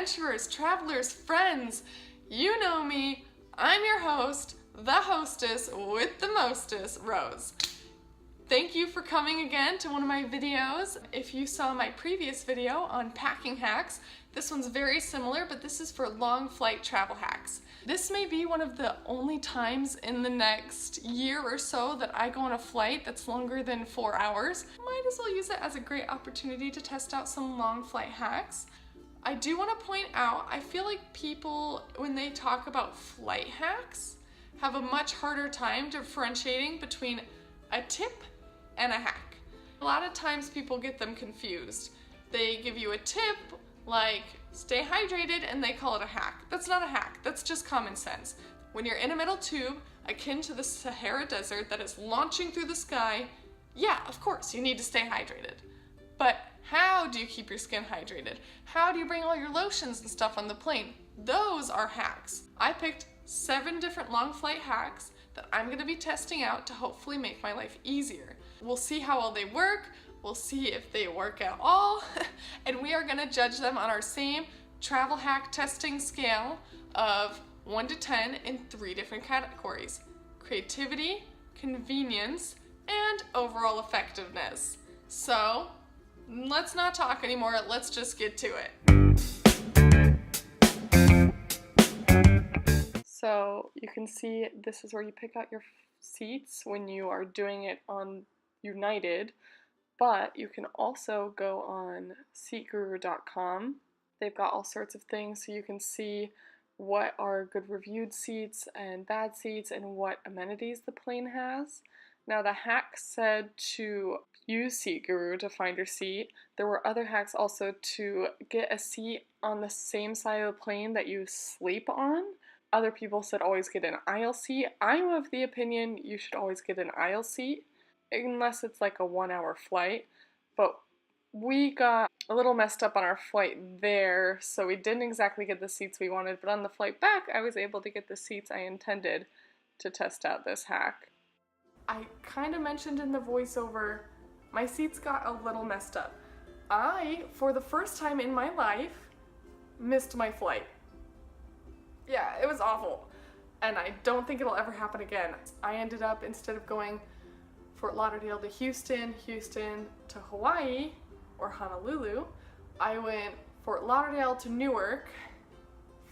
adventurers, travelers, friends. You know me. I'm your host, the hostess with the mostest, Rose. Thank you for coming again to one of my videos. If you saw my previous video on packing hacks, this one's very similar, but this is for long flight travel hacks. This may be one of the only times in the next year or so that I go on a flight that's longer than 4 hours. Might as well use it as a great opportunity to test out some long flight hacks. I do want to point out, I feel like people, when they talk about flight hacks, have a much harder time differentiating between a tip and a hack. A lot of times people get them confused. They give you a tip like stay hydrated and they call it a hack. That's not a hack, that's just common sense. When you're in a metal tube akin to the Sahara Desert that is launching through the sky, yeah, of course you need to stay hydrated. But how do you keep your skin hydrated? How do you bring all your lotions and stuff on the plane? Those are hacks. I picked 7 different long flight hacks that I'm going to be testing out to hopefully make my life easier. We'll see how well they work, we'll see if they work at all, and we are going to judge them on our same travel hack testing scale of 1 to 10 in 3 different categories: creativity, convenience, and overall effectiveness. So let's not talk anymore, let's just get to it. So you can see this is where you pick out your seats when you are doing it on United, but you can also go on seatguru.com. They've got all sorts of things so you can see what are good reviewed seats and bad seats and what amenities the plane has. Now the hack said to use Seat Guru to find your seat. There were other hacks also to get a seat on the same side of the plane that you sleep on. Other people said always get an aisle seat. I'm of the opinion you should always get an aisle seat, unless it's like a 1-hour flight. But we got a little messed up on our flight there, so we didn't exactly get the seats we wanted, but on the flight back I was able to get the seats I intended to test out this hack. I kind of mentioned in the voiceover, my seats got a little messed up. I, for the first time in my life, missed my flight. Yeah, it was awful, and I don't think it'll ever happen again. I ended up, instead of going Fort Lauderdale to Houston, Houston to Hawaii, or Honolulu, I went Fort Lauderdale to Newark,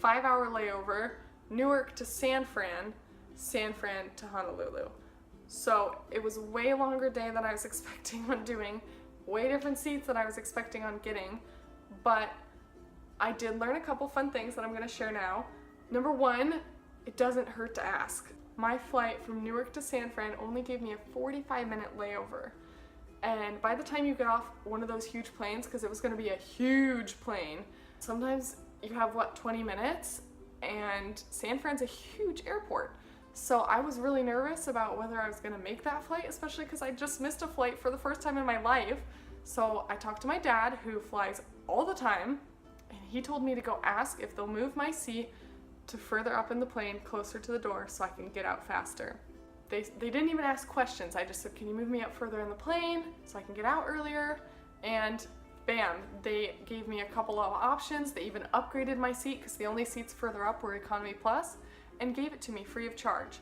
5-hour layover, Newark to San Fran, San Fran to Honolulu. So it was a way longer day than I was expecting on doing, way different seats than I was expecting on getting, but I did learn a couple fun things that I'm going to share now. Number 1, it doesn't hurt to ask. My flight from Newark to San Fran only gave me a 45-minute layover. And by the time you get off one of those huge planes, because it was going to be a huge plane, sometimes you have, 20 minutes? And San Fran's a huge airport. So I was really nervous about whether I was going to make that flight, especially because I just missed a flight for the first time in my life. So I talked to my dad, who flies all the time, and he told me to go ask if they'll move my seat to further up in the plane, closer to the door, so I can get out faster. They didn't even ask questions. I just said, can you move me up further in the plane so I can get out earlier? And bam, they gave me a couple of options. They even upgraded my seat, because the only seats further up were Economy Plus, and gave it to me free of charge.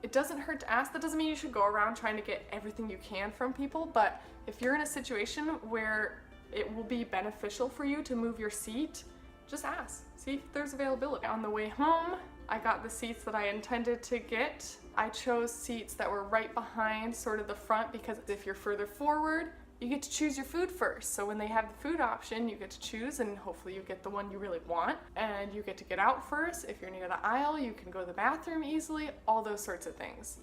It doesn't hurt to ask. That doesn't mean you should go around trying to get everything you can from people, but if you're in a situation where it will be beneficial for you to move your seat, just ask. See if there's availability. On the way home, I got the seats that I intended to get. I chose seats that were right behind sort of the front, because if you're further forward, you get to choose your food first. So when they have the food option, you get to choose, and hopefully you get the one you really want, and you get to get out first. If you're near the aisle, you can go to the bathroom easily, all those sorts of things.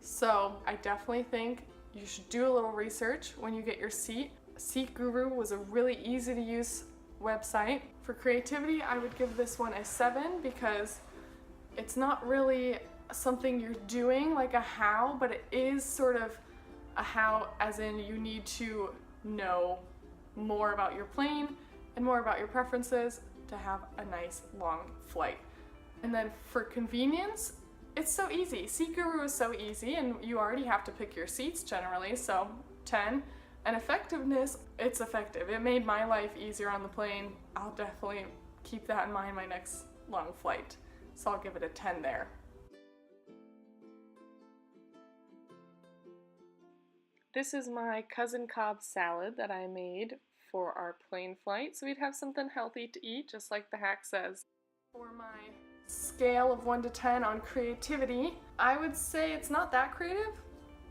So I definitely think you should do a little research when you get your seat. Seat Guru was a really easy to use website. For creativity, I would give this one a 7, because it's not really something you're doing like a how, but it is sort of a how, as in you need to know more about your plane and more about your preferences to have a nice long flight. And then for convenience, it's so easy. Seat Guru is so easy, and you already have to pick your seats generally, so 10. And effectiveness, it's effective. It made my life easier on the plane. I'll definitely keep that in mind my next long flight. So I'll give it a 10 there. This is my cousin Cobb salad that I made for our plane flight, so we'd have something healthy to eat, just like the hack says. For my scale of 1 to 10 on creativity, I would say it's not that creative,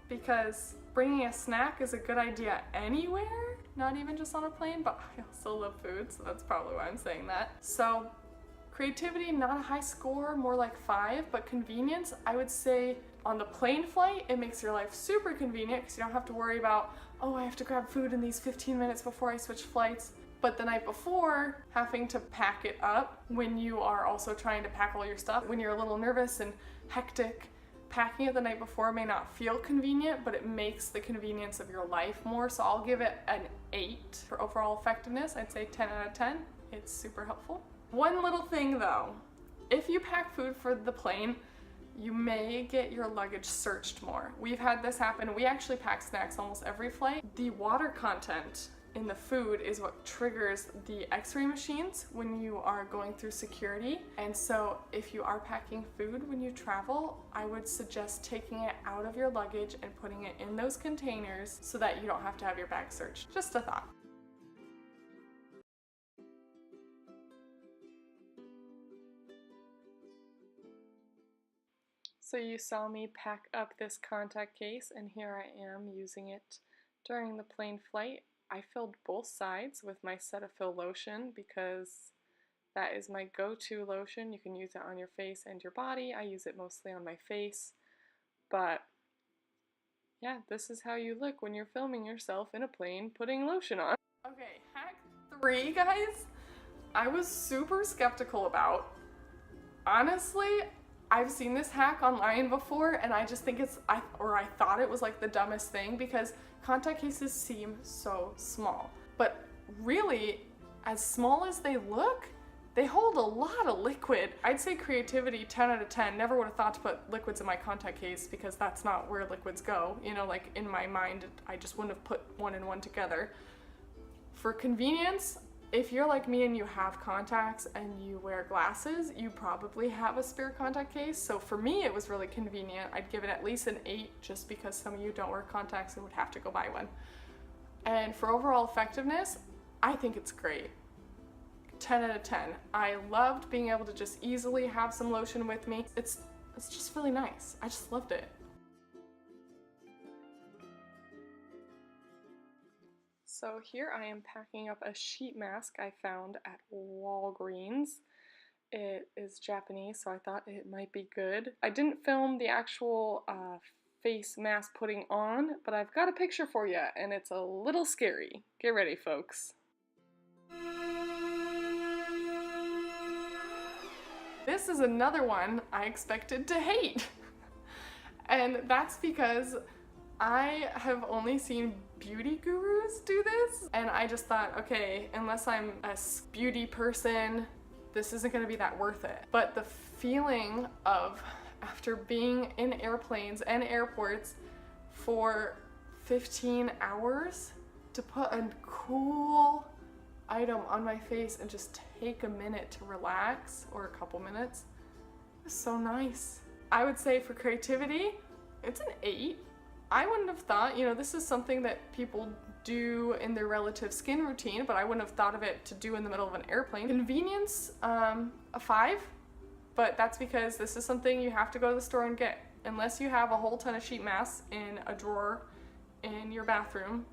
because bringing a snack is a good idea anywhere, not even just on a plane, but I also love food, so that's probably why I'm saying that. So creativity, not a high score, more like 5, but convenience, I would say on the plane flight, it makes your life super convenient because you don't have to worry about, oh, I have to grab food in these 15 minutes before I switch flights. But the night before, having to pack it up when you are also trying to pack all your stuff, when you're a little nervous and hectic, packing it the night before may not feel convenient, but it makes the convenience of your life more. So I'll give it an 8 for overall effectiveness. I'd say 10 out of 10. It's super helpful. One little thing though, if you pack food for the plane, you may get your luggage searched more. We've had this happen. We actually pack snacks almost every flight. The water content in the food is what triggers the x-ray machines when you are going through security. And so if you are packing food when you travel, I would suggest taking it out of your luggage and putting it in those containers so that you don't have to have your bag searched. Just a thought. So you saw me pack up this contact case, and here I am using it during the plane flight. I filled both sides with my Cetaphil lotion because that is my go-to lotion. You can use it on your face and your body. I use it mostly on my face, but yeah, this is how you look when you're filming yourself in a plane putting lotion on. Okay, hack 3, guys, I was super skeptical about. Honestly, I've seen this hack online before, and I just think I thought it was like the dumbest thing because contact cases seem so small. But really, as small as they look, they hold a lot of liquid. I'd say creativity, 10 out of 10. Never would have thought to put liquids in my contact case because that's not where liquids go. You know, like in my mind, I just wouldn't have put one and one together. For convenience, if you're like me and you have contacts and you wear glasses, you probably have a spare contact case. So for me, it was really convenient. I'd give it at least an 8 just because some of you don't wear contacts and would have to go buy one. And for overall effectiveness, I think it's great. 10 out of 10. I loved being able to just easily have some lotion with me. It's just really nice. I just loved it. So here I am packing up a sheet mask I found at Walgreens. It is Japanese, so I thought it might be good. I didn't film the actual face mask putting on, but I've got a picture for you, and it's a little scary. Get ready, folks. This is another one I expected to hate. And that's because I have only seen beauty gurus do this, and I just thought, okay, unless I'm a beauty person, this isn't gonna be that worth it. But the feeling of, after being in airplanes and airports for 15 hours, to put a cool item on my face and just take a minute to relax, or a couple minutes, it was so nice. I would say for creativity, it's an 8. I wouldn't have thought, you know, this is something that people do in their relative skin routine, but I wouldn't have thought of it to do in the middle of an airplane. Convenience, a 5, but that's because this is something you have to go to the store and get. Unless you have a whole ton of sheet masks in a drawer in your bathroom,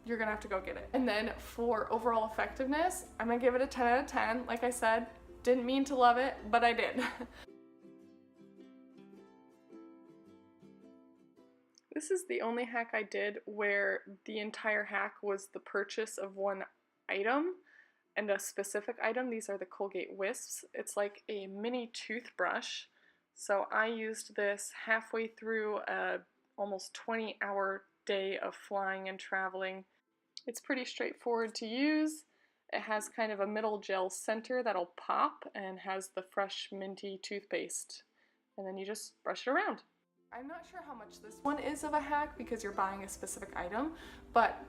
you're gonna have to go get it. And then for overall effectiveness, I'm gonna give it a 10 out of 10. Like I said, didn't mean to love it, but I did. This is the only hack I did where the entire hack was the purchase of one item and a specific item. These are the Colgate Wisps. It's like a mini toothbrush. So I used this halfway through a almost 20-hour day of flying and traveling. It's pretty straightforward to use. It has kind of a middle gel center that'll pop and has the fresh minty toothpaste. And then you just brush it around. I'm not sure how much this one is of a hack because you're buying a specific item, but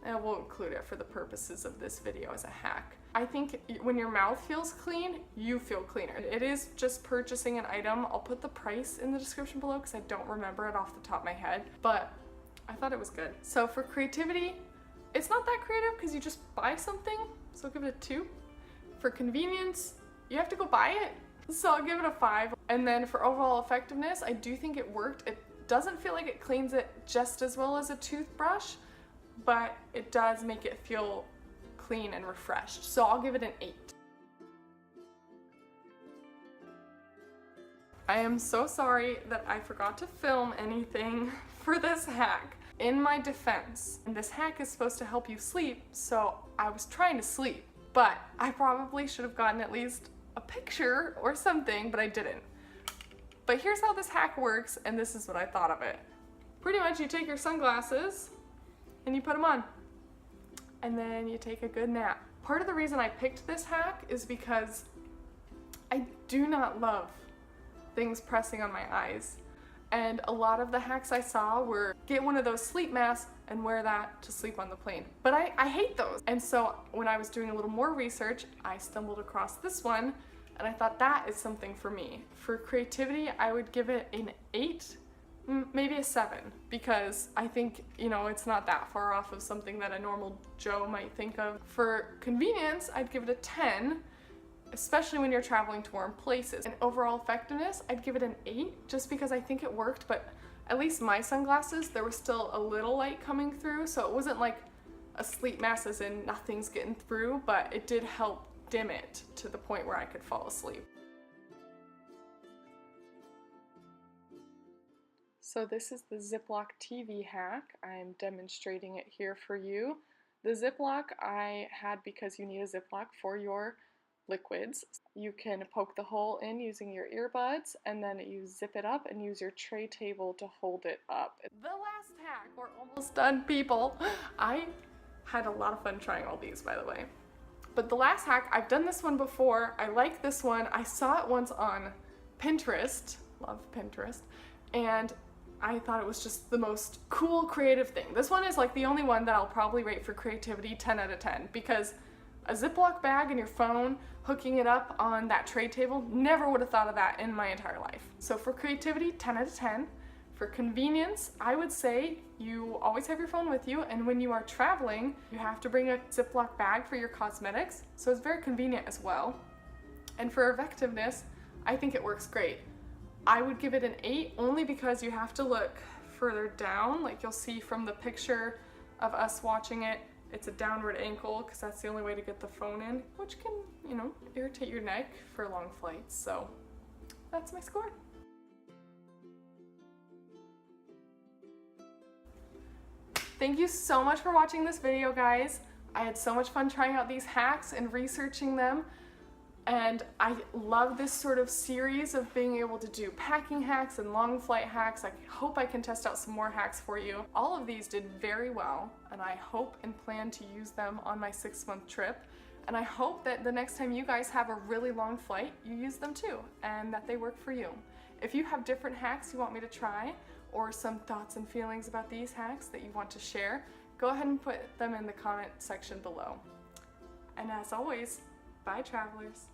and we'll include it for the purposes of this video as a hack. I think when your mouth feels clean, you feel cleaner. It is just purchasing an item. I'll put the price in the description below because I don't remember it off the top of my head, but I thought it was good. So for creativity, it's not that creative because you just buy something, so I'll give it a 2. For convenience, you have to go buy it, so I'll give it a 5. And then for overall effectiveness, I do think it worked. It doesn't feel like it cleans it just as well as a toothbrush, but it does make it feel clean and refreshed, so I'll give it an 8. I am so sorry that I forgot to film anything for this hack. In my defense, this hack is supposed to help you sleep, so I was trying to sleep, but I probably should have gotten at least a picture or something, but I didn't. But here's how this hack works, and this is what I thought of it. Pretty much you take your sunglasses and you put them on, and then you take a good nap. Part of the reason I picked this hack is because I do not love things pressing on my eyes. And a lot of the hacks I saw were get one of those sleep masks and wear that to sleep on the plane. But I hate those. And so when I was doing a little more research, I stumbled across this one, and I thought that is something for me. For creativity, I would give it an 8, maybe a 7, because I think, you know, it's not that far off of something that a normal Joe might think of. For convenience, I'd give it a 10, especially when you're traveling to warm places. And overall effectiveness, I'd give it an 8, just because I think it worked, but at least my sunglasses, there was still a little light coming through, so it wasn't like a sleep mask as in nothing's getting through, but it did help dim it to the point where I could fall asleep. So this is the Ziploc TV hack. I'm demonstrating it here for you. The Ziploc I had because you need a Ziploc for your liquids. You can poke the hole in using your earbuds, and then you zip it up and use your tray table to hold it up. The last hack, we're almost done, people. I had a lot of fun trying all these, by the way. But the last hack, I've done this one before. I like this one. I saw it once on Pinterest, love Pinterest, and I thought it was just the most cool, creative thing. This one is like the only one that I'll probably rate for creativity 10 out of 10, because a Ziploc bag and your phone, hooking it up on that tray table, never would have thought of that in my entire life. So for creativity, 10 out of 10. For convenience, I would say you always have your phone with you, and when you are traveling, you have to bring a Ziploc bag for your cosmetics, so it's very convenient as well. And for effectiveness, I think it works great. I would give it an 8 only because you have to look further down. Like you'll see from the picture of us watching it, it's a downward ankle because that's the only way to get the phone in, which can, you know, irritate your neck for long flights. So that's my score. Thank you so much for watching this video, guys. I had so much fun trying out these hacks and researching them. And I love this sort of series of being able to do packing hacks and long flight hacks. I hope I can test out some more hacks for you. All of these did very well, and I hope and plan to use them on my 6-month trip. And I hope that the next time you guys have a really long flight, you use them too, and that they work for you. If you have different hacks you want me to try, or some thoughts and feelings about these hacks that you want to share, go ahead and put them in the comment section below. And as always, bye travelers.